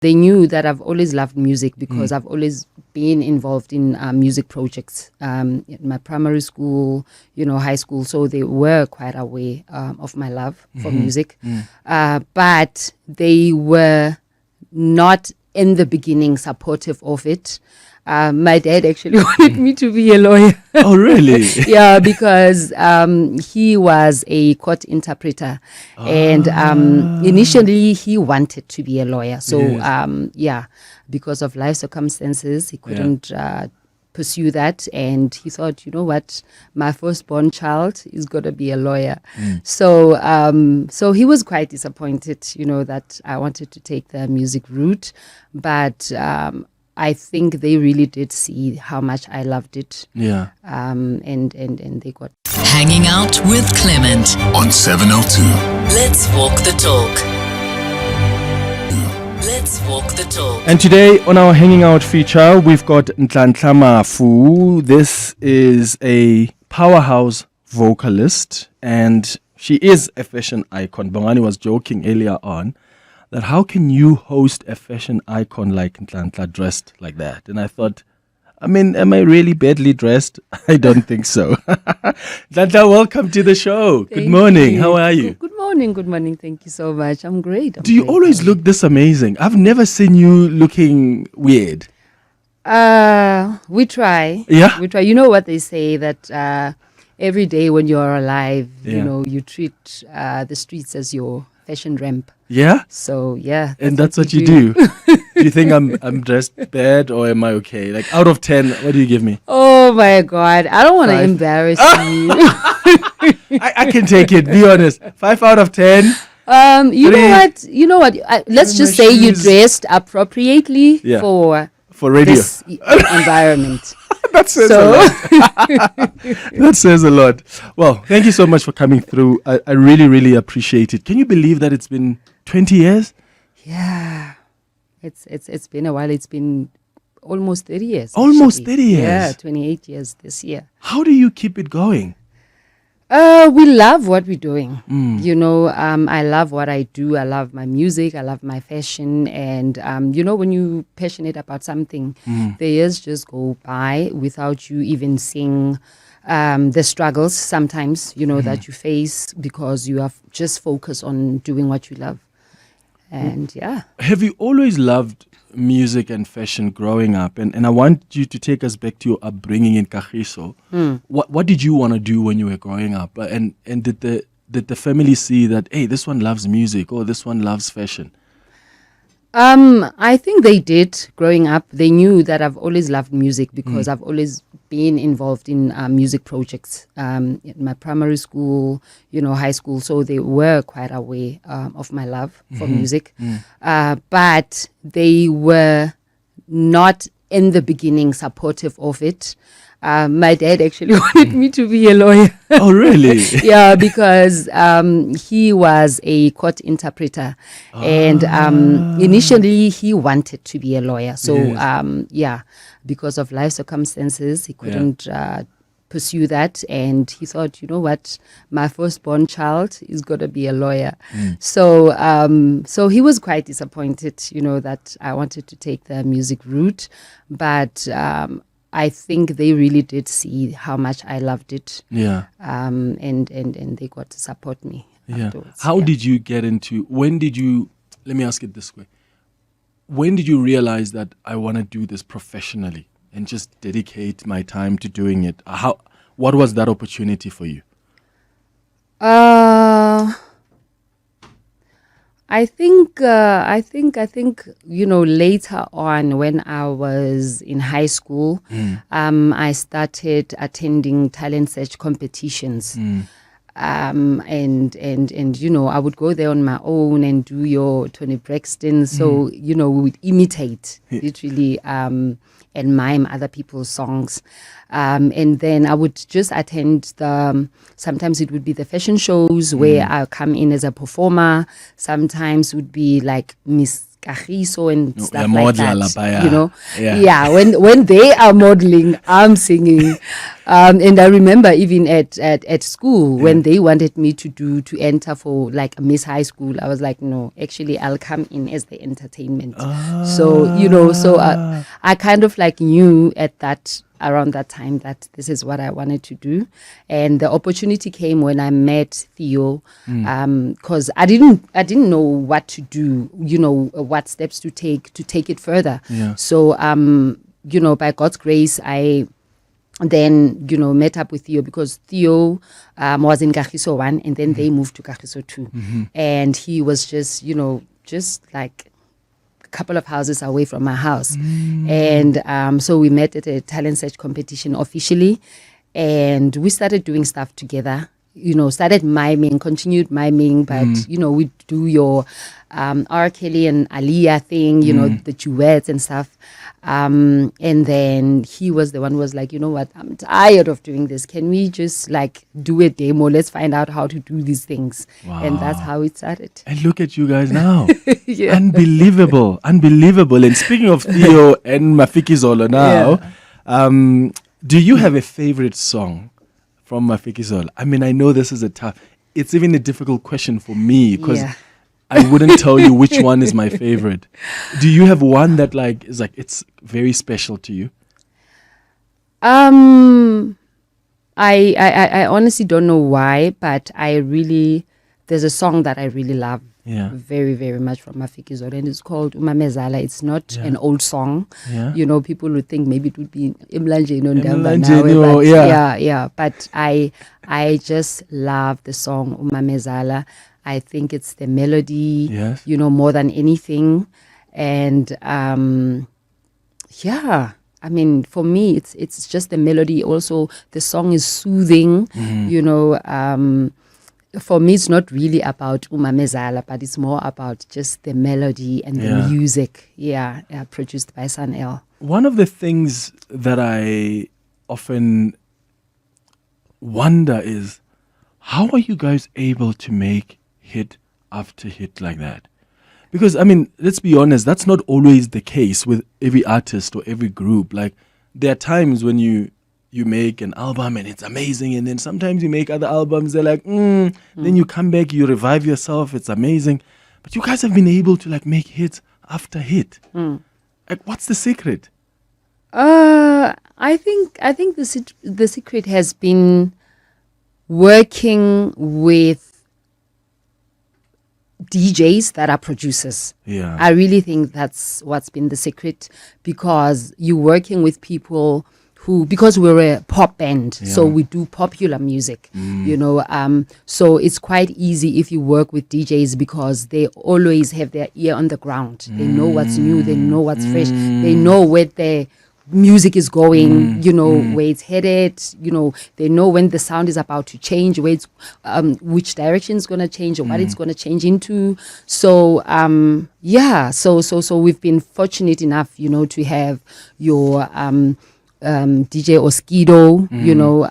They knew that I've always loved music because I've always been involved in music projects in my primary school, high school. So they were quite aware of my love for music. But they were not in the beginning supportive of it. My dad actually wanted me to be a lawyer. Oh, really? Yeah, because he was a court interpreter. And initially he wanted to be a lawyer. So, because of life circumstances, he couldn't pursue that. And he thought, you know what, my firstborn child is going to be a lawyer. So he was quite disappointed, that I wanted to take the music route. But I think they really did see how much I loved it. Yeah. And they got... Hanging out with Clement on 702. Let's walk the talk. Let's walk the talk. And today on our Hanging Out feature, we've got Nhlanhla Mafu. This is a powerhouse vocalist, and she is a fashion icon. Bongani was joking earlier on that how can you host a fashion icon like Nhlanhla dressed like that? And I thought, am I really badly dressed? I don't think so. Nhlanhla, welcome to the show. Good morning. How are you? Good morning. Thank you so much. I'm great. Do you always look this amazing? I've never seen you looking weird. We try. Yeah? We try. You know what they say, that every day when you're alive, you treat the streets as your fashion ramp. Yeah? So, yeah. And that's what you do. Do you think I'm dressed bad, or am I okay? Like, out of 10, what do you give me? Oh, my God. I don't want to embarrass you. I can take it. Be honest. 5 out of 10. You know what? Let's just say you dressed appropriately for radio this environment. That says a lot. That says a lot. Well, thank you so much for coming through. I really, really appreciate it. Can you believe that it's been 20 years? Yeah. It's been a while. It's been almost 30 years. Almost 30 years? Yeah, 28 years this year. How do you keep it going? We love what we're doing. I love what I do. I love my music. I love my fashion. And, when you're passionate about something, the years just go by without you even seeing the struggles sometimes, that you face because you are just focused on doing what you love. And, yeah. Have you always loved music and fashion growing up? And I want you to take us back to your upbringing in Kagiso. What did you want to do when you were growing up? And did the family see that, hey, this one loves music or this one loves fashion? I think they did growing up. They knew that I've always loved music because I've always been involved in music projects in my primary school, high school. So they were quite aware of my love for music. But they were not in the beginning supportive of it. My dad actually wanted me to be a lawyer. Oh, really? Yeah, because he was a court interpreter. And initially he wanted to be a lawyer. So, because of life circumstances, he couldn't pursue that. And he thought, you know what, my firstborn child is going to be a lawyer. So he was quite disappointed, that I wanted to take the music route. But I think they really did see how much I loved it. Yeah. And they got to support me afterwards. How did you get into, let me ask it this way. When did you realize that I want to do this professionally and just dedicate my time to doing it? What was that opportunity for you? I think later on when I was in high school, I started attending talent search competitions. And I would go there on my own and do your Tony Braxton. So, we would imitate literally and mime other people's songs. And then I would just attend sometimes it would be the fashion shows where I come in as a performer. Sometimes it would be like Miss Kagiso and stuff like that. When they are modeling, I'm singing. And I remember even at school when they wanted me to enter for like Miss High School, I was like, no, actually I'll come in as the entertainment. So, you know, I kind of like knew around that time that this is what I wanted to do. And the opportunity came when I met Theo, because I didn't know what to do, you know, what steps to take it further. Yeah. So, you know, by God's grace, I then, you know, met up with Theo because Theo was in Kagiso 1 and then they moved to Kagiso 2. And he was just, you know, just like a couple of houses away from my house. And so we met at a talent search competition officially and we started doing stuff together. You know, started miming, continued miming, but, you know, we do your R. Kelly and Aliyah thing, you know, the duets and stuff. And then he was the one who was like, you know what, I'm tired of doing this. Can we just like do a demo? Let's find out how to do these things. Wow. And that's how it started. And look at you guys now. Yeah. Unbelievable. And speaking of Theo and Mafikizolo now, do you have a favorite song from Mafikizolo? I mean, I know this is it's even a difficult question for me because I wouldn't tell you which one is my favorite. Do you have one that like is like it's very special to you? I honestly don't know why, but there's a song that I really love very, very much from Mafikizolo, and it's called Umamezala. It's not an old song. Yeah. You know, people would think maybe it would be Imlanje Ndamba, but I just love the song Umamezala. I think it's the melody, you know, more than anything. And I mean, for me, it's just the melody. Also, the song is soothing, you know. For me, it's not really about Umamezala, but it's more about just the melody and the music, produced by Sun L. One of the things that I often wonder is, how are you guys able to make hit after hit like that? Because, I mean, let's be honest, that's not always the case with every artist or every group. Like, there are times when you make an album and it's amazing, and then sometimes you make other albums, they're like, then you come back, you revive yourself, it's amazing. But you guys have been able to, like, make hit after hit. Like, what's the secret? I think the secret has been working with DJs that are producers. Yeah. I really think that's what's been the secret, because you're working with people because we're a pop band, so we do popular music, you know, so it's quite easy if you work with DJs because they always have their ear on the ground. They know what's new, they know what's fresh, they know where the music is going, you know, where it's headed, you know, they know when the sound is about to change, where it's, which direction is going to change or what it's going to change into. So, so we've been fortunate enough, you know, to have your DJ Oskido, you know,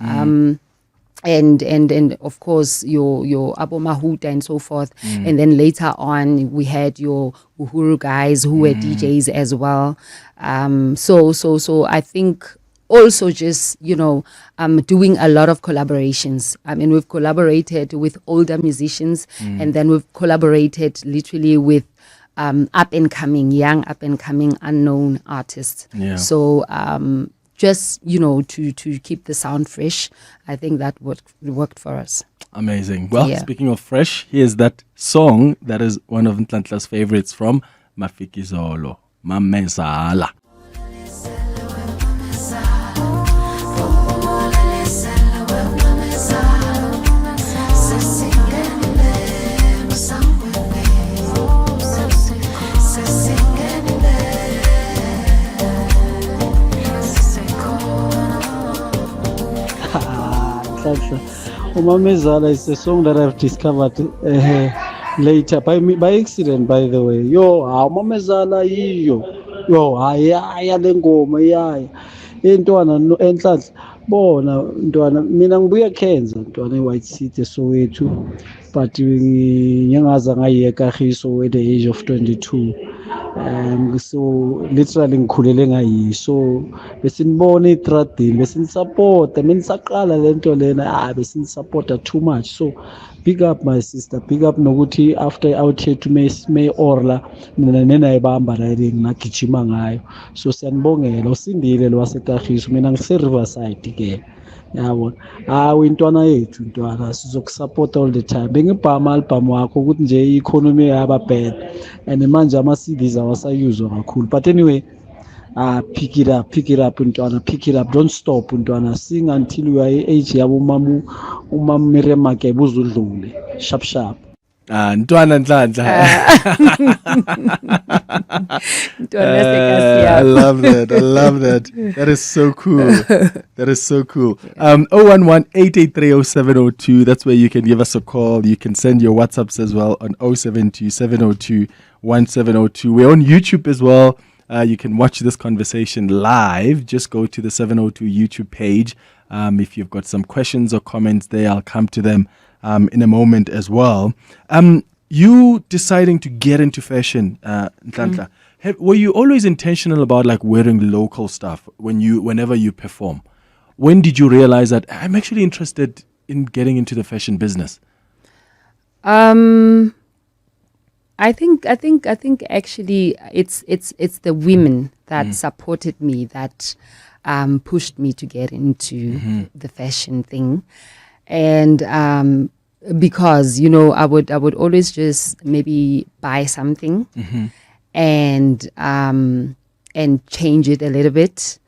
and of course your Abo Mahuta and so forth. And then later on we had your Uhuru guys who were DJs as well. So I think also just, you know, doing a lot of collaborations. I mean, we've collaborated with older musicians and then we've collaborated literally with young up and coming unknown artists. Yeah. So just, you know, to keep the sound fresh, I think that worked for us. Amazing. Well, speaking of fresh, here's that song that is one of Nhlanhla's favorites from Mafikizolo, Mamezala. Umamezala is a song that I've discovered later by accident, by the way. Umamezala ayaya lengoma yaya entwana Nhlanhla bona ntwana mina ngibuya Khenza ntwana eWhite City Soweto, but ngingaza ngayeka Kagiso at the age of 22. So literally ngikhulele ngayi, so besinibona etradini besinisupporta menisaqala lento lena, besinisupport too much. So big up my sister, big up nokuthi after out here to may orla mina nenayibamba riding ngagijima ngayo. So siyanibongela, usindile lo waseKagiso, mina ngise Riverside ke. Yabona, hawu intwana yethu intwana sizokusupport all the time. Bengibhama album wakho ukuthi nje i-economy yaba bad and manje ama-CDs awasayuzwa kakhulu, but anyway, pick it up intwana, pick it up, don't stop intwana, sing until you are age yabo umam Miriam Makeba uzudlule sharp sharp. Ntwana Nhlanhla. I love that. That is so cool. That is so cool. 011-883-0702. That's where you can give us a call. You can send your WhatsApps as well on 072-702-1702. We're on YouTube as well. You can watch this conversation live. Just go to the 702 YouTube page. If you've got some questions or comments there, I'll come to them in a moment as well. You deciding to get into fashion, Nhlanhla, were you always intentional about like wearing local stuff whenever you perform? When did you realize that I'm actually interested in getting into the fashion business? I think actually it's the women that supported me, that pushed me to get into the fashion thing. And because I would always just maybe buy something and change it a little bit,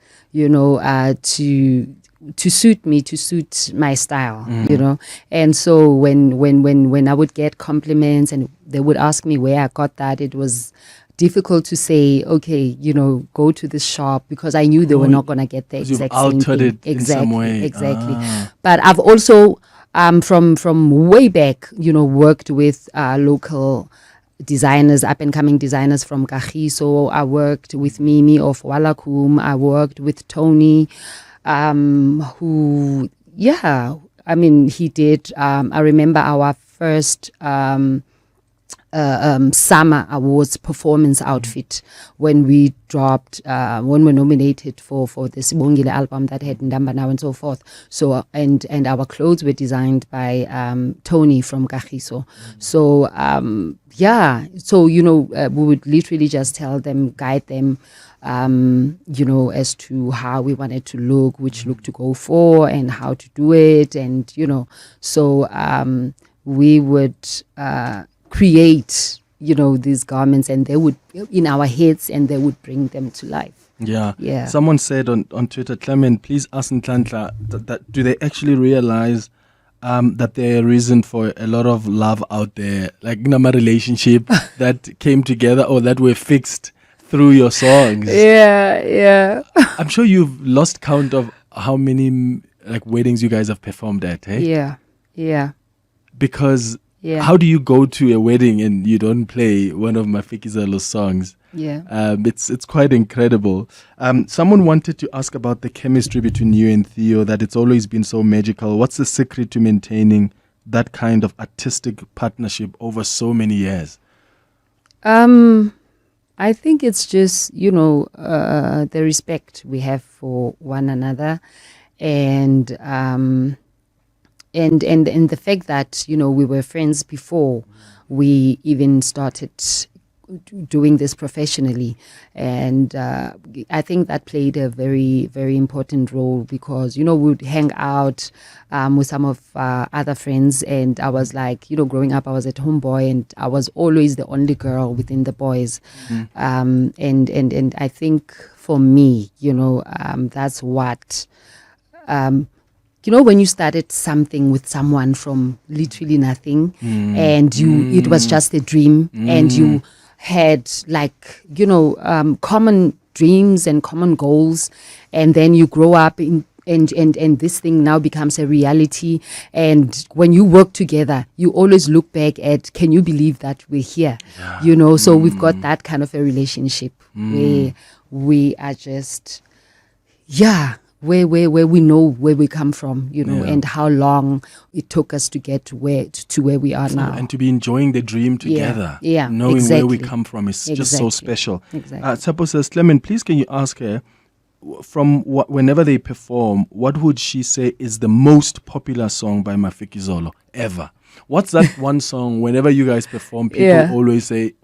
to suit me, to suit my style, And so when I would get compliments and they would ask me where I got that, it was difficult to say, okay, go to this shop, because I knew they were not going to get the exact same thing. It in some way. Exactly. But I've also, from way back, worked with local designers, up-and-coming designers from Kagiso. I worked with Mimi of Walakum. I worked with Tony, who, he did. I remember our first summer awards performance outfit when we dropped, when we nominated for this Bongile album that had Ndamba Now and so forth. So and our clothes were designed by Tony from Kagiso. So we would literally just tell them, guide them, as to how we wanted to look, which look to go for, and how to do it, and so we would create, these garments, and they would in our heads, and they would bring them to life. Yeah. Someone said on Twitter, Clement, please ask Nhlanhla that do they actually realize that they're a reason for a lot of love out there, like in a relationship that came together or that were fixed through your songs? Yeah. I'm sure you've lost count of how many like weddings you guys have performed at, hey? Yeah. Because how do you go to a wedding and you don't play one of Mafikizolo's songs? Yeah. It's quite incredible. Someone wanted to ask about the chemistry between you and Theo, that it's always been so magical. What's the secret to maintaining that kind of artistic partnership over so many years? I think it's just, the respect we have for one another, and the fact that, we were friends before we even started doing this professionally. And I think that played a very, very important role, because, we would hang out with some of other friends, and I was like, growing up, I was a tomboy, and I was always the only girl within the boys. And I think for me, that's what... when you started something with someone from literally nothing, and it was just a dream, and you had common dreams and common goals, and then you grow up and this thing now becomes a reality. And when you work together, you always look back at, can you believe that we're here? So we've got that kind of a relationship where we are just, where we know where we come from, you know, Yeah. and how long it took us to get to where we are now. And to be enjoying the dream together. Yeah, Knowing where we exactly. come from is just so special. Exactly. Tsapo says, Clement, please can you ask her, from whenever they perform, what would she say is the most popular song by Mafikizolo ever? What's that one song whenever you guys perform, people always say,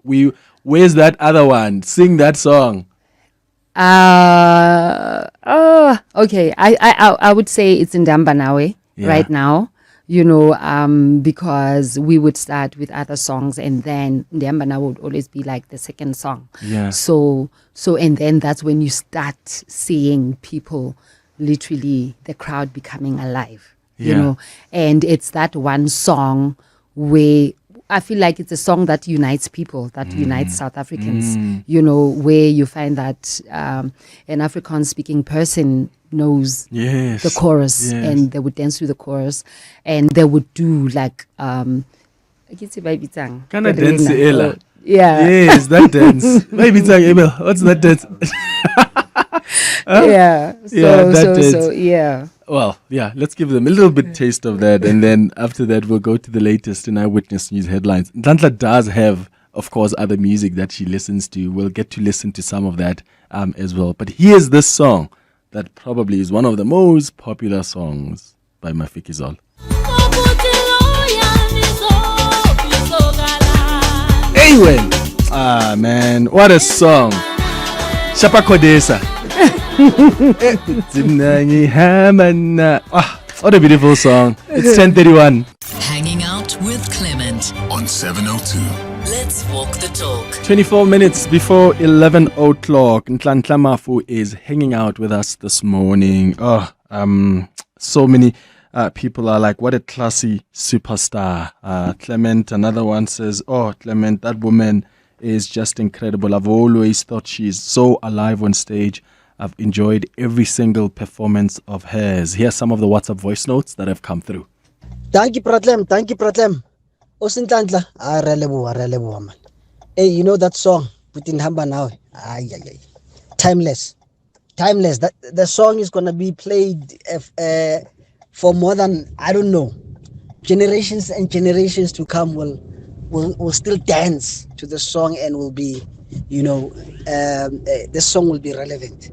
where's that other one? Sing that song. Okay. I would say it's in Ndambanawe right now, you know, because we would start with other songs and then Ndambanawe would always be like the second song. Yeah. So and then that's when you start seeing people, literally the crowd becoming alive, you know, and it's that one song where I feel like it's a song that unites people, that unites South Africans, you know, where you find that an Afrikaans-speaking person knows the chorus and they would dance to the chorus and they would do like, Kind of dance, Ella. Yeah. Yes, that dance. Maybe it's like, Abel, what's that dance? Yeah. Well, yeah, let's give them a little bit taste of that. And then after that, we'll go to the latest in Eyewitness News headlines. Nhlanhla does have, of course, other music that she listens to. We'll get to listen to some of that as well. But here's this song that probably is one of the most popular songs by Mafikizolo. Anyway, man, what a song. Shapa Kodesa. What a beautiful song. It's 10:31. Hanging out with Clement on 702. Let's walk the talk. 24 minutes before 11 o'clock. Nhlanhla Mafu is hanging out with us this morning. So many people are like, what a classy superstar. Clement, another one says, oh, Clement, that woman is just incredible. I've always thought she's so alive on stage. I've enjoyed every single performance of hers. Here's some of the WhatsApp voice notes that have come through. Thank you, Pratlem. Osintandla, Relebu, man. Hey, you know that song, Putin Hamba now? Timeless. That the song is gonna be played for more than, I don't know, generations and generations to come will still dance to the song and will be, you know, this song will be relevant.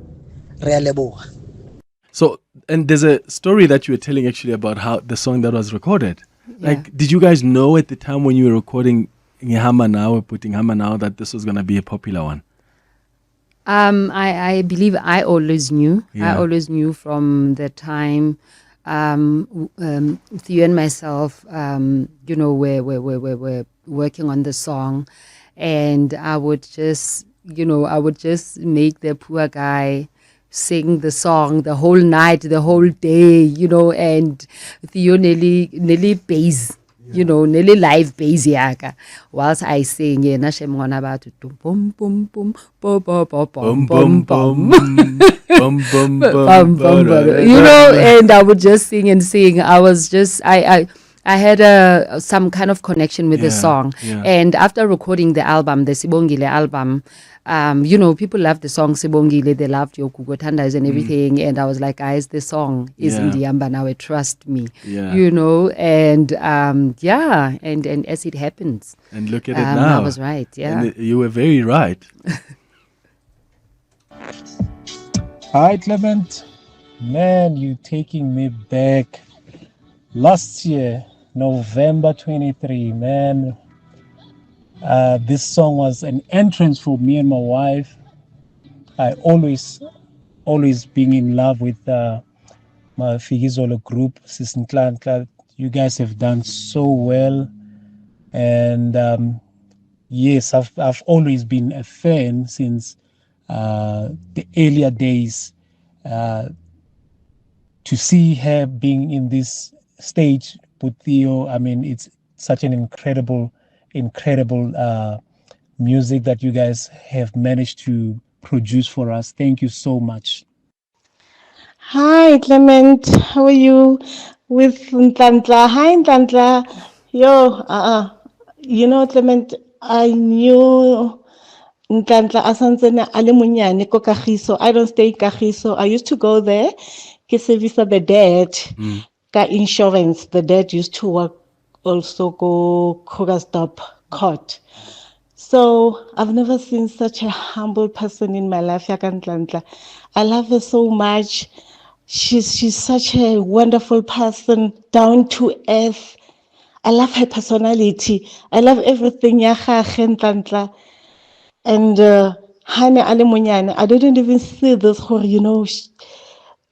So, and there's a story that you were telling actually about how the song that was recorded. Yeah. Like, did you guys know at the time when you were recording Hamba Now, putting Hamba Now, that this was going to be a popular one? I believe I always knew. Yeah. I always knew from the time Theo and myself, you know, we're working on the song, and I would just make the poor guy sing the song the whole night, the whole day, you know, and Theo nearly bass, you know, nearly live bass yaka. Whilst I sing, yeah, na shem ngona about bum bum bum bum bum bum bum bum you know, and I would just sing and sing. I was just I had some kind of connection with the song. Yeah. And after recording the album, the Sibongile album, you know, people loved the song Sibongile, they loved your Kugotandas and everything. And I was like, guys, the song is in the Yamba now, trust me. Yeah. You know, and and as it happens. And look at it now. I was right, yeah. And you were very right. Hi, Clement. Man, you taking me back. Last year, November 23, man. This song was an entrance for me and my wife. I always being in love with my Mafikizolo group, Sis Nhlanhla. You guys have done so well. And yes, I've always been a fan since the earlier days. To see her being in this stage with Theo, I mean, it's such an incredible music that you guys have managed to produce for us. Thank you so much. Hi, Clement. How are you? With Nhlanhla. Hi, Nhlanhla. Yo, you know, Clement, I knew Nhlanhla asantsene ale monyane ko Kagiso. I don't stay in Kagiso. I used to go there ke service the dad ka insurance. The dad used to work also go Krugerstop court. So I've never seen such a humble person in my life, Yaka Nhlanhla. I love her so much. She's such a wonderful person, down to earth. I love her personality. I love everything Yaka Nhlanhla. And Hane Ale Munyane, I didn't even see this,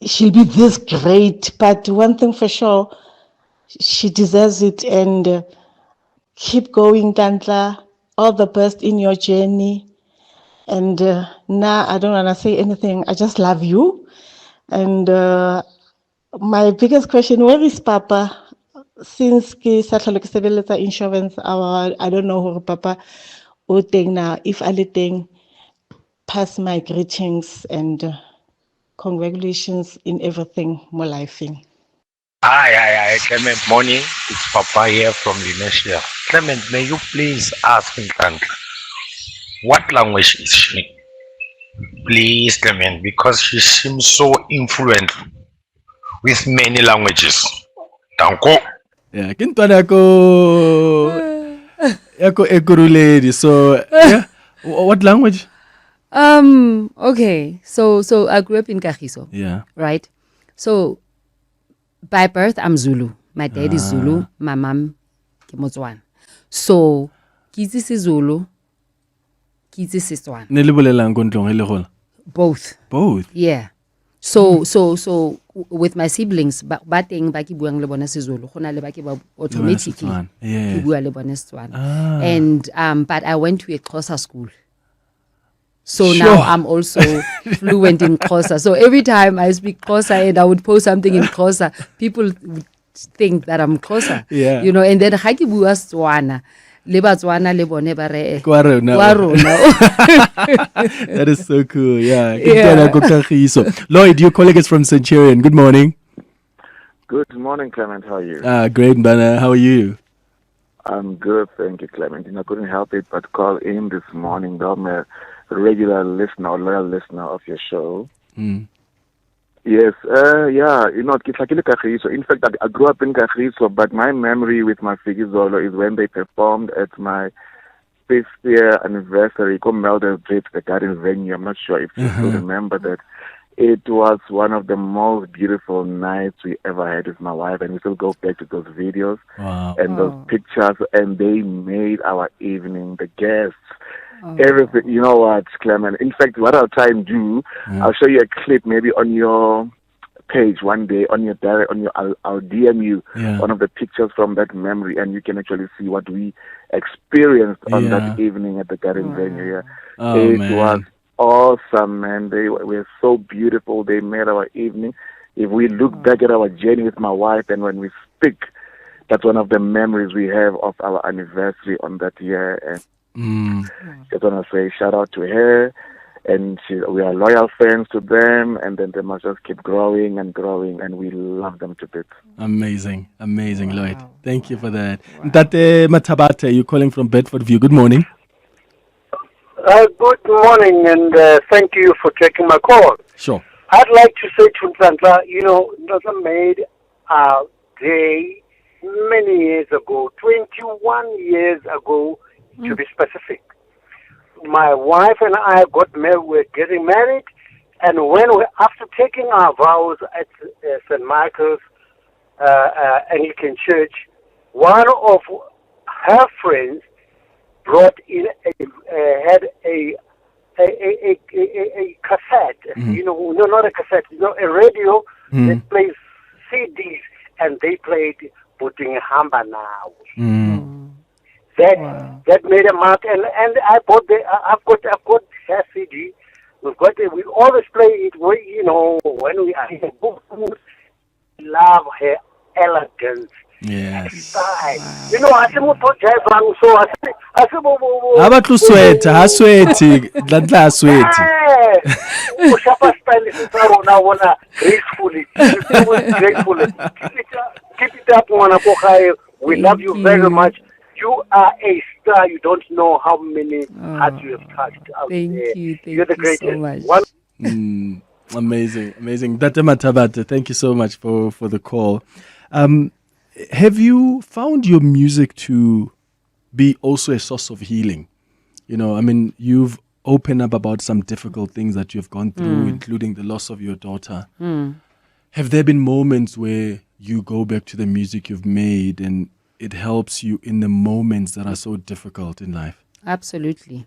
she'll be this great. But one thing for sure, she deserves it. And keep going, Nhlanhla. All the best in your journey. And now I don't want to say anything. I just love you. And my biggest question, where is Papa? Since ke sa tlhole ke sebeletsa insurance, I don't know who Papa o teng now. If a le teng, pass my greetings and congratulations in everything, mo lifing. Hi, Clement. Morning. It's Papa here from Indonesia. Clement, may you please ask Nhlanhla, what language is she? Please, Clement, because she seems so influent with many languages. Danko. Yeah, kintwana yako ekuruledi. So yeah, what language? Okay. So I grew up in Kagiso. Yeah. Right. So by birth I'm Zulu. My dad is Zulu. My mom ke Motswana. So kitse Zulu, kitse Setswana. Ne le bolelang ko ntlong e le gola? Both. Both. Yeah. So with my siblings, ba teng ba ke buang le bona Sezulu, gona le ba ke ba automatically ke bua le bona Setswana. And but I went to a Xhosa school. So now I'm also fluent in Xhosa. So every time I speak Xhosa and I would post something in Xhosa, people would think that I'm Xhosa. Yeah. You know, and then ga ke bua Setswana, le Batswana le bone ba re Kwa rona. That is so cool. Yeah. Lloyd, your colleague is from Centurion. Good morning. Good morning, Clement. How are you? Great, Bana. How are you? I'm good, thank you, Clement. I couldn't help it but call in this morning. I'm a regular listener or loyal listener of your show. Yes, yeah, in fact, I grew up in Kagiso, but my memory with Mafikizolo is when they performed at my 5th year anniversary, Melder Street, the garden venue. I'm not sure if you still remember that. It was one of the most beautiful nights we ever had with my wife, and we still go back to those videos and those pictures, and they made our evening, the guests. Everything, you know what, Clement? In fact, what I'll try and do, I'll show you a clip maybe on your page one day, on your direct, I'll DM you one of the pictures from that memory, and you can actually see what we experienced on that evening at the garden venue. It was awesome, man. They were so beautiful. They made our evening. If we look back at our journey with my wife, and when we speak, that's one of the memories we have of our anniversary on that year. And just want to say shout out to her, and we are loyal friends to them, and then they must just keep growing and growing, and we love them to bits. Amazing, Lloyd. Thank you for that. Ntate Mathabate, you're calling from Bedford View. Good morning. Good morning, and thank you for taking my call. Sure. I'd like to say to Nhlanhla, Nhlanhla made a day many years ago, 21 years ago, to be specific. My wife and I got married, we're getting married, and after taking our vows at St. Michael's Anglican Church, one of her friends brought in had a cassette, no, not a cassette, a radio that plays CDs, and they played Puting Hamba Now. That made a mark, and I bought I've got her CD. We always play it when we are in the book. Love her elegance. Yes. Style. I said, so I said, how about to sweat? Hasweaty. Nhlanhla hasweaty. Ushapa style is gracefully. Gracefully. Keep it up, Mwana. We love you very much. You are a star. You don't know how many hearts you have touched out there. Thank You're the greatest. you so much. Amazing. Dr. Matabata, thank you so much for the call. Have you found your music to be also a source of healing? You know, I mean, you've opened up about some difficult things that you've gone through, including the loss of your daughter. Have there been moments where you go back to the music you've made and it helps you in the moments that are so difficult in life? Absolutely.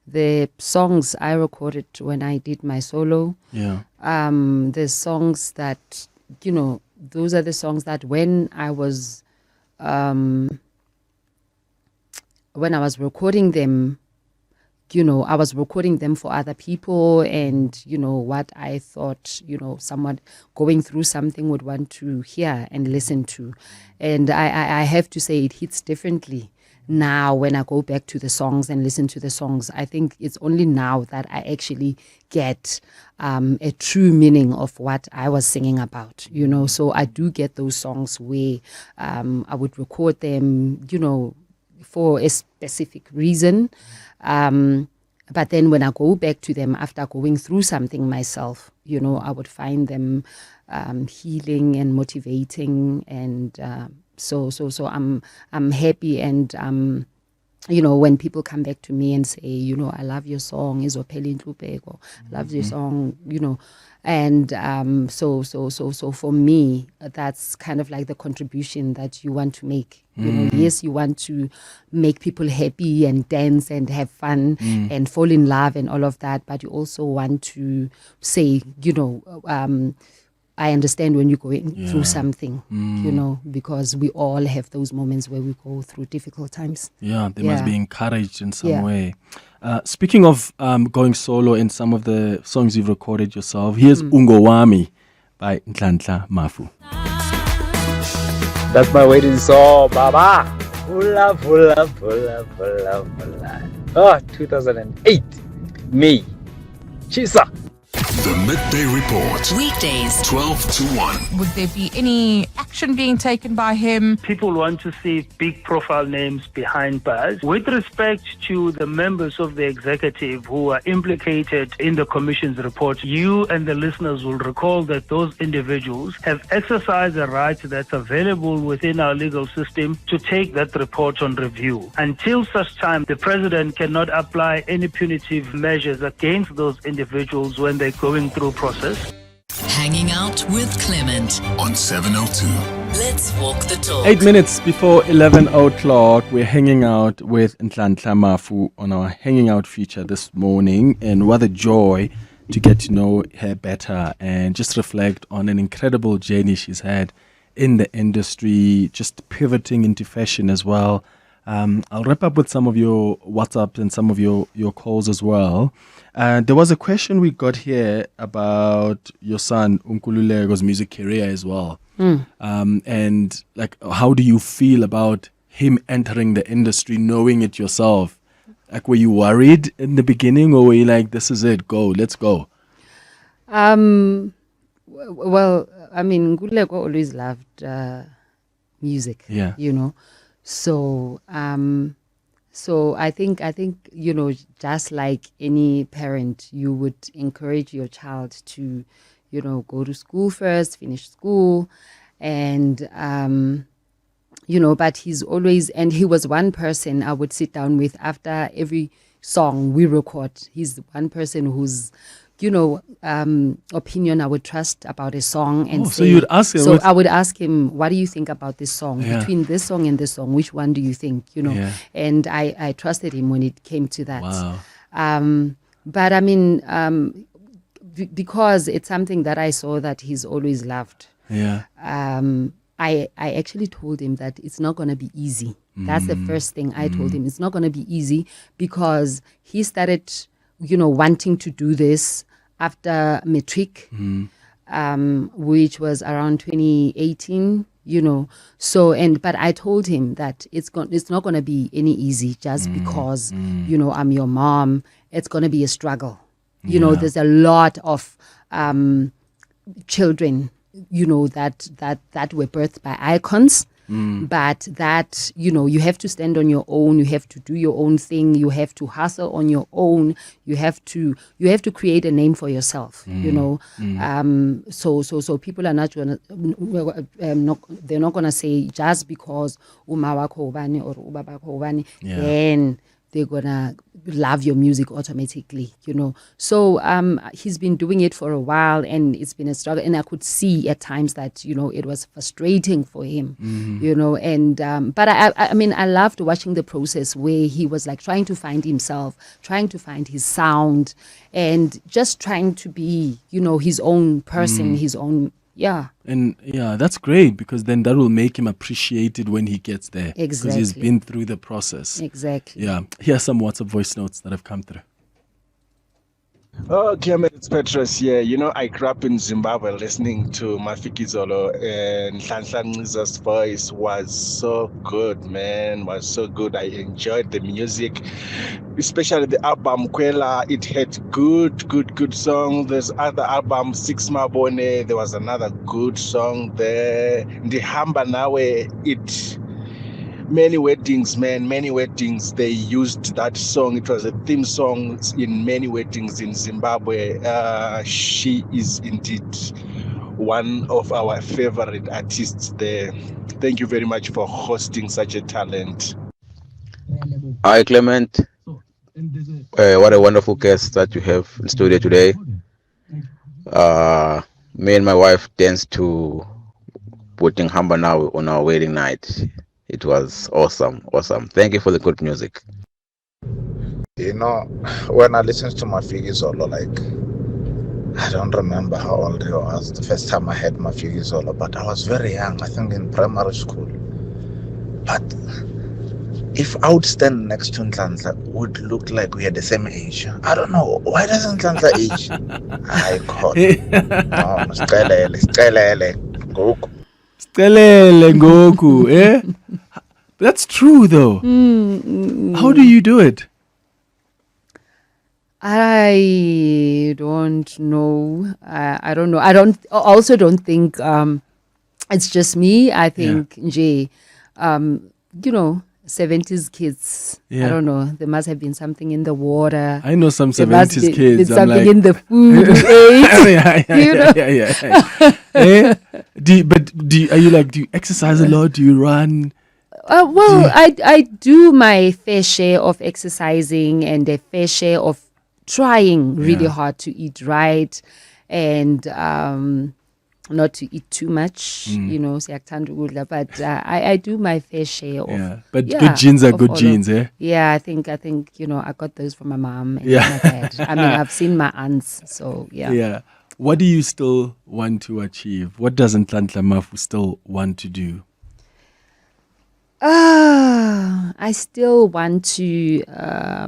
The songs I recorded when I did my solo, the songs that, you know, those are the songs that when I was recording them, you know, I was recording them for other people, and, you know, what I thought, you know, someone going through something would want to hear and listen to. And I have to say it hits differently now when I go back to the songs and listen to the songs. I think it's only now that I actually get a true meaning of what I was singing about, you know. So I do get those songs where I would record them, you know, for a specific reason. But then when I go back to them after going through something myself, you know, I would find them healing and motivating, and so I'm happy, and you know, when people come back to me and say, you know, I love your song, Izophela Inhlupeko, I love your song, you know, and so for me, that's kind of like the contribution that you want to make. You know, yes, you want to make people happy and dance and have fun and fall in love and all of that, but you also want to say, you know, I understand when you're going through something, you know, because we all have those moments where we go through difficult times. Yeah, they must be encouraged in some way. Speaking of going solo in some of the songs you've recorded yourself, here's Ungowami by Nhlanhla Mafu. That's my wedding song, Baba. Vula, vula, vula, vula, vula. Oh, 2008, May. Chisa. The Midday Report. Weekdays, 12 to 1. Would there be any action being taken by him? People want to see big profile names behind bars. With respect to the members of the executive who are implicated in the Commission's report, you and the listeners will recall that those individuals have exercised a right that's available within our legal system to take that report on review. Until such time, the President cannot apply any punitive measures against those individuals when they're going through process. Hanging out with Clement on 702. Let's walk the talk. 8 minutes before 11 o'clock, we're hanging out with Nhlanhla Mafu on our Hanging Out feature this morning. And what a joy to get to know her better and just reflect on an incredible journey she's had in the industry, just pivoting into fashion as well. I'll wrap up with some of your WhatsApps and some of your calls as well. There was a question we got here about your son Nkululego's music career as well. And like, how do you feel about him entering the industry, knowing it yourself? Like, were you worried in the beginning, or were you like, this is it, let's go? Well, I mean, Nkululega always loved music, you know. So I think you know, just like any parent, you would encourage your child to, you know, go to school first, finish school, and you know. But he's always, and he was one person I would sit down with after every song we record. He's one person who's, you know, opinion I would trust about a song, and so you'd ask him. So I would ask him, what do you think about this song? Between this song and this song, which one do you think? You know, and I trusted him when it came to that. Wow. But I mean, because it's something that I saw that he's always loved. I actually told him that it's not going to be easy. That's the first thing I told him. It's not going to be easy, because he started, you know, wanting to do this after matric, which was around 2018, you know. So, but I told him that it's not going to be any easy, just because, you know, I'm your mom. It's going to be a struggle. You know, there's a lot of children, you know, that were birthed by icons, But that, you have to stand on your own. You have to do your own thing. You have to hustle on your own. You have to create a name for yourself. So people are not gonna, they're not gonna say just because umawa kobani or ubaba kobani, then they're gonna love your music automatically, So he's been doing it for a while, and it's been a struggle. And I could see at times that it was frustrating for him, And but I mean, I loved watching the process where he was like trying to find himself, trying to find his sound, and just trying to be, his own person, his own. Yeah. And that's great, because then that will make him appreciated when he gets there. Exactly. Because he's been through the process. Exactly. Yeah. Here are some WhatsApp voice notes that have come through. Oh, Clement, it's Petrus here. I grew up in Zimbabwe listening to Mafikizolo, and Nhlanhla voice was so good, man. Was so good. I enjoyed the music, especially the album Kwela. It had good songs. There's other album, Six Mabone. There was another good song there. The Hamba Nawe, many weddings, they used that song. It was a theme song in many weddings in Zimbabwe. She is indeed one of our favorite artists there. Thank you very much for hosting such a talent. Hi, Clement. What a wonderful guest that you have in studio today. Me and my wife danced to putting Hamba Now on our wedding night. It was awesome. Thank you for the good music. When I listened to Mafikizolo, I don't remember how old I was the first time I heard Mafikizolo, but I was very young, I think in primary school. But if I would stand next to Nhlanhla, would look like we had the same age. I don't know. Why doesn't Nhlanhla age? I caught. Stelele Ngoku, eh? That's true, though. How do you do it? I don't know. I don't know. I also don't think it's just me. I think, 70s kids. Yeah. I don't know. There must have been something in the water. I know some 70s kids. There's something in the food we ate. Are you do you exercise a lot? Do you run? I do my fair share of exercising and a fair share of trying really hard to eat right and not to eat too much, but I do my fair share of. Yeah, but good genes are good genes, eh? Yeah, I think I got those from my mom and my dad. I mean, I've seen my aunts, so yeah. Yeah. What do you still want to achieve? What does Nhlanhla Mafu still want to do? I still want to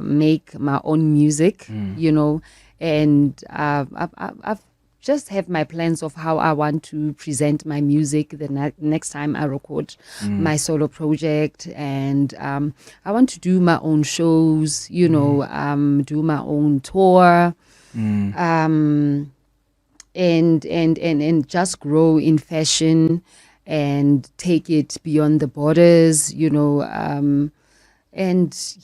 make my own music, and I've just have my plans of how I want to present my music the next time I record my solo project, and I want to do my own shows, do my own tour, and just grow in fashion and take it beyond the borders, and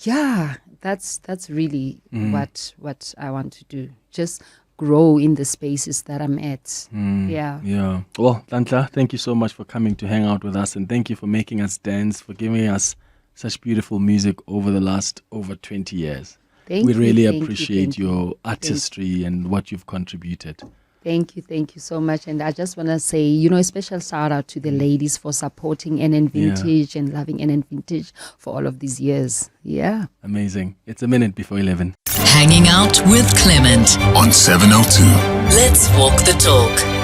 yeah, that's really what I want to do. Just grow in the spaces that I'm at. Yeah. Well, Nhlanhla, thank you so much for coming to hang out with us, and thank you for making us dance, for giving us such beautiful music over the last over 20 years. We really appreciate your artistry and what you've contributed. Thank you so much. And I just want to say, a special shout out to the ladies for supporting NN Vintage and loving NN Vintage for all of these years. Yeah. Amazing. It's a minute before 11. Hanging out with Clement on 702. Let's walk the talk.